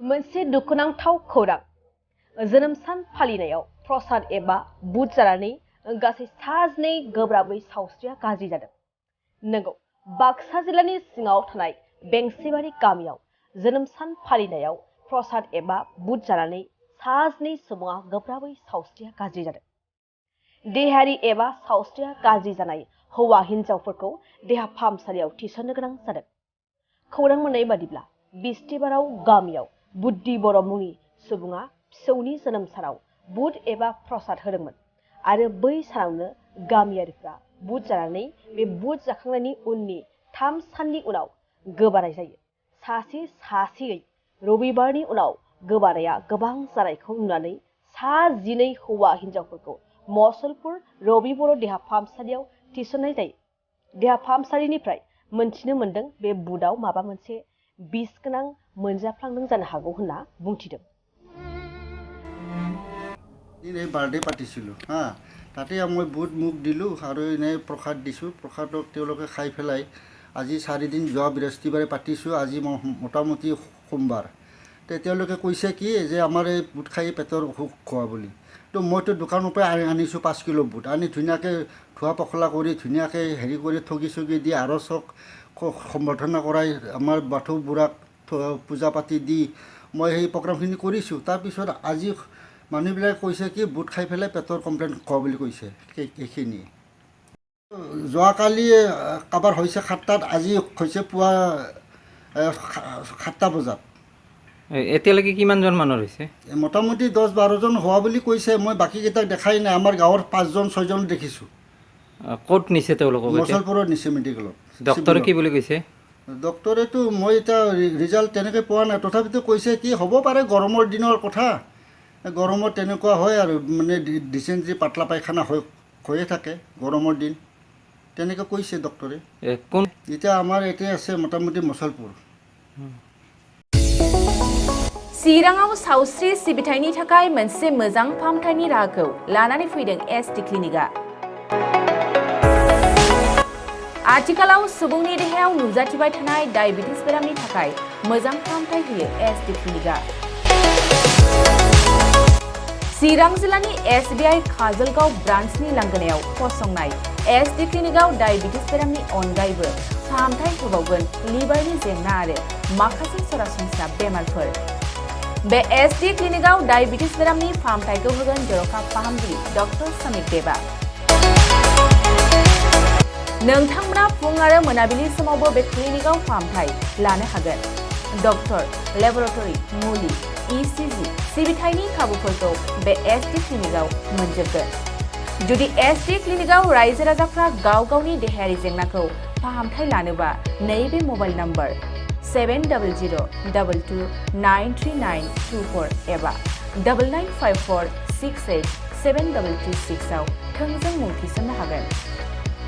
मोनसे दुखुनांथाव खौरां जोनोम सान फालिनायाव प्रसाद एबा बुट जानानै गासै 7 गोब्राबै सावस्रिया गाज्रि जादों। नंगौ, बाक्सा जिल्लानि सिङाव थानाय बेंसिबारि गामियाव जोनोम सान फालिनायाव प्रसाद एबा बुट जानानै 7 सुबुङा गोब्राबै सावस्रिया गाज्रि जादों। देहायारि एबा सावस्रिया गाज्रि जानाय हौवा हिन्जावफोरखौ देहा फाहामसालियाव थिसननो गोनां जादों। खौरां मोननाय बादिब्ला बिस्तिबाराव गामियाव बुद्धि बर' मुंनि सुबुङा फिसौनि जोनोम सानाव बुट एबा प्रसाद होदोंमोन आरो बै सानावनो गामियारिफ्रा बुट जानानै बे बुट जाखांनायनि उननि 3 साननि उनाव गोबानाय जायो। सासेयै रबिबारनि उनाव गोबानाया गोबां जानायखौ नुनानै 12 हौवा हिन्जावफोरखौ मसलपुर रबि बर' देहा फाहामसालियाव थिसननाय जायो। देहा फाहामसालिनिफ्राय मोनथिनो मोन्दों बे बुटआव माबा मोनसे बिस गोनां मोनजाफ्लांदों जानो हागौ होनना बुंथिदों। এই বাৰ্থডে পাতিছিলোঁ তাতে মই বুট মুগ দিলোঁ আৰু এনে প্ৰসাদ দিছোঁ। প্ৰসাদক তেওঁলোকে খাই পেলাই আজি 4 দিন যোৱা বৃহস্পতিবাৰে পাতিছোঁ, আজি মোটামুটি সোমবাৰ। তেওঁলোকে কৈছে কি যে আমাৰ এই বুট খাই পেটৰ অসুখ খোৱা বুলি। তো মইতো দোকানৰ পৰা আনিছোঁ 5 কিলো বুট, আনি ধুনীয়াকৈ ধোৱা পখলা কৰি ধুনীয়াকৈ হেৰি কৰি ঠগি চগি দি আৰচক সম্বৰ্ধনা কৰাই আমাৰ বাথৌ বুঢ়াক পূজা পাতি দি মই সেই প্ৰগ্ৰামখিনি কৰিছোঁ। তাৰপিছত আজি মানুহবিলাকে কৈছে কি বুট খাই পেলাই পেটৰ কমপ্লেইন খোৱা বুলি কৈছে। এইখিনি যোৱাকালি কাৰোবাৰ হৈছে 7টাত, আজি হৈছে পুৱা 7টা বজাত। এতিয়ালৈকে কিমানজন মানুহৰ হৈছে? মোটামুটি 10-12জন হোৱা বুলি কৈছে। মই বাকীকেইটাক দেখাই নাই, আমাৰ গাঁৱৰ 5-6জন দেখিছোঁ। ক'ত নিছে তেওঁলোকক? মচলপুৰত নিছে মেডিকেলত। ডক্টৰে কি বুলি কৈছে? ডক্টৰেতো মই এতিয়া ৰিজাল্ট তেনেকৈ পোৱা নাই, তথাপিতো কৈছে কি হ'ব পাৰে গৰমৰ দিনৰ কথা, গৰমত তেনেকুৱা হয় আৰু মানে ডিচেণ্ট্ৰি পাতলা পায়খানা হৈয়ে থাকে গৰমৰ দিন, তেনেকৈ কৈছে ডক্টৰে। কোন এতিয়া আমাৰ এতিয়া আছে মোটামুটি মচলপুर। चिराङाव सावस्रि सिबिथायनि थाखाय मोनसे मोजां फाहामथायनि राहाखौ लानानै फैदों एसटि क्लिनिकआ। आथिखालाव सुबुंनि देहायाव नुजाथिबाय थानाय डायबिटिस बेरामनि थाखाय मोजां फाहामथाय होयो एसटि क्लिनिकआ। चिरां जिल्लानि SBI काजलगाव ब्रान्चनि लांगोनायाव फसंनाय एसटि क्लिनिकआव डायबिटिस बेरामनि अनगायैबो फाहामथाय होबावगोन लिभारनि जेंना आरो माखासे सरासनस्रा बेमारफोर। बे एसटि क्लिनिकआव डायबिटिस बेरामनि फाहामथायखौ होगोन जर'खा फाहामगिरि डक्टर समिक देबा। नोंथांमोना फुं आरो मोनाबिलि समावबो बे क्लिनिकआव फाहामथाय लानो हागोन। डक्टर, लेबरेटरि, मुलि, ECG सिबिथायनि खाबुफोरखौ बे एसटि क्लिनिकआव मोनजोबगोन। जुदि एसटि क्लिनिकआव रायजो राजाफ्रा गाव गावनि देहायारि जेंनाखौ फाहामथाय लानोबा नैबे मबाइल नम्बर 7002293924 एबा 9954687226 आव थोंजों मुं थिसननो हागोन।